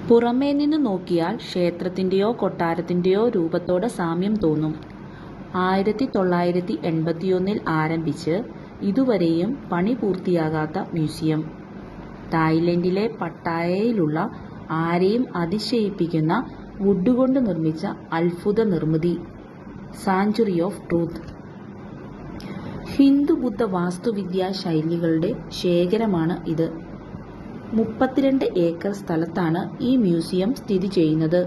പുറമേ നിന്ന് നോക്കിയാൽ ക്ഷേത്രത്തിൻ്റെയോ കൊട്ടാരത്തിൻ്റെയോ രൂപത്തോട് സാമ്യം തോന്നും. 1981 ആരംഭിച്ച് ഇതുവരെയും പണി പൂർത്തിയാകാത്ത മ്യൂസിയം. തായ്ലൻഡിലെ പട്ടായയിലുള്ള ആരെയും അതിശയിപ്പിക്കുന്ന വുഡ് കൊണ്ട് നിർമ്മിച്ച അത്ഭുത നിർമ്മിതി. Sanctuary of truth. ഹിന്ദു ബുദ്ധ വാസ്തുവിദ്യാ ശൈലികളുടെ ശേഖരമാണ് ഇത്. 32 ഏക്കർ സ്ഥലത്താണ് ഈ മ്യൂസിയം സ്ഥിതി ചെയ്യുന്നത്.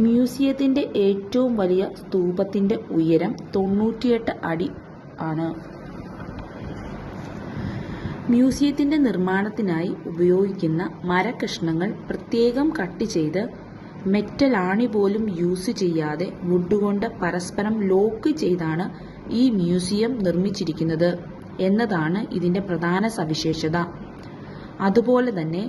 മ്യൂസിയത്തിൻ്റെ ഏറ്റവും വലിയ സ്തൂപത്തിൻ്റെ ഉയരം 98 അടി ആണ്. മ്യൂസിയത്തിൻ്റെ നിർമ്മാണത്തിനായി ഉപയോഗിക്കുന്ന മരകഷ്ണങ്ങൾ പ്രത്യേകം കട്ട് ചെയ്ത് മെറ്റൽ ആണി പോലും യൂസ് ചെയ്യാതെ വുഡ് കൊണ്ട് പരസ്പരം ലോക്ക് ചെയ്താണ് ഈ മ്യൂസിയം നിർമ്മിച്ചിരിക്കുന്നത് എന്നതാണ് ഇതിൻ്റെ പ്രധാന സവിശേഷത. അതുപോലെ തന്നെ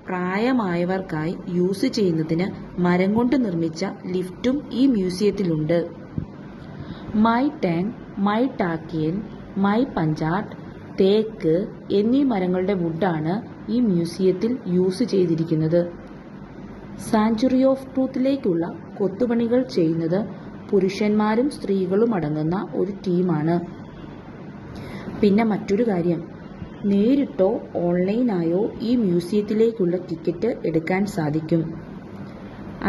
പ്രായമായവർക്കായി യൂസ് ചെയ്യുന്നതിന് മരം കൊണ്ട് നിർമ്മിച്ച ലിഫ്റ്റും ഈ മ്യൂസിയത്തിലുണ്ട്. മൈ ടാങ്, മൈ ടാക്കിയൻ, മൈ പഞ്ചാട്ട്, തേക്ക് എന്നീ മരങ്ങളുടെ വുഡാണ് ഈ മ്യൂസിയത്തിൽ യൂസ് ചെയ്തിരിക്കുന്നത്. സാങ്ച്വറി ഓഫ് ട്രൂത്തിലേക്കുള്ള കൊത്തുപണികൾ ചെയ്യുന്നത് പുരുഷന്മാരും സ്ത്രീകളും അടങ്ങുന്ന ഒരു ടീമാണ്. പിന്നെ മറ്റൊരു കാര്യം, നേരിട്ടോ ഓൺലൈനായോ ഈ മ്യൂസിയത്തിലേക്കുള്ള ടിക്കറ്റ് എടുക്കാൻ സാധിക്കും.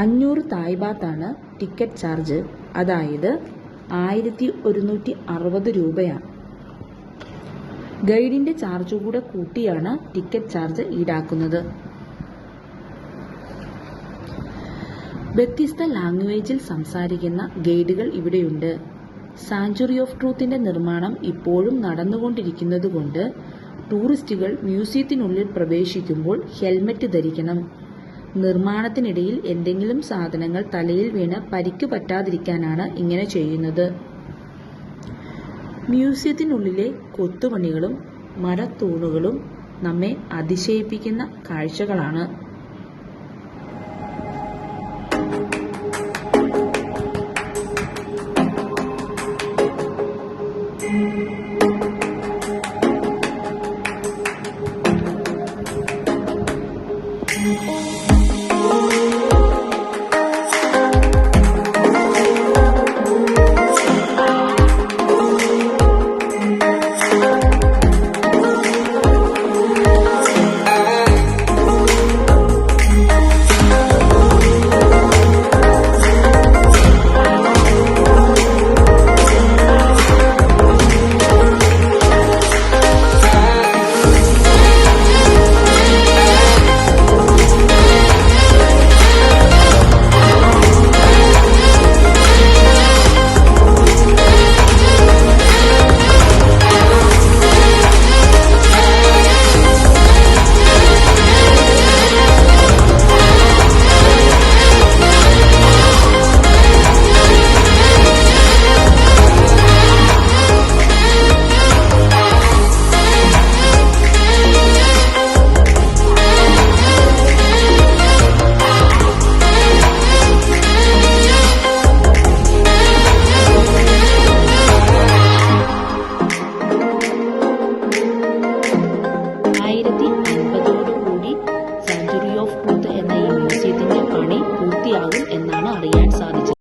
500 തായ് ബാത്താണ് ടിക്കറ്റ് ചാർജ്, അതായത് 1160 രൂപയാണ്. ഗൈഡിൻ്റെ ചാർജ് കൂടെ കൂട്ടിയാണ് ടിക്കറ്റ് ചാർജ് ഈടാക്കുന്നത്. വ്യത്യസ്ത ലാംഗ്വേജിൽ സംസാരിക്കുന്ന ഗൈഡുകൾ ഇവിടെയുണ്ട്. സാങ്ച്വറി ഓഫ് ട്രൂത്തിൻ്റെ നിർമ്മാണം ഇപ്പോഴും നടന്നുകൊണ്ടിരിക്കുന്നതുകൊണ്ട് ടൂറിസ്റ്റുകൾ മ്യൂസിയത്തിനുള്ളിൽ പ്രവേശിക്കുമ്പോൾ ഹെൽമറ്റ് ധരിക്കണം. നിർമ്മാണത്തിനിടയിൽ എന്തെങ്കിലും സാധനങ്ങൾ തലയിൽ വീണ് പരിക്ക് പറ്റാതിരിക്കാനാണ് ഇങ്ങനെ ചെയ്യുന്നത്. മ്യൂസിയത്തിനുള്ളിലെ കൊത്തുപണികളും മരത്തൂണുകളും നമ്മെ അതിശയിപ്പിക്കുന്ന കാഴ്ചകളാണ്.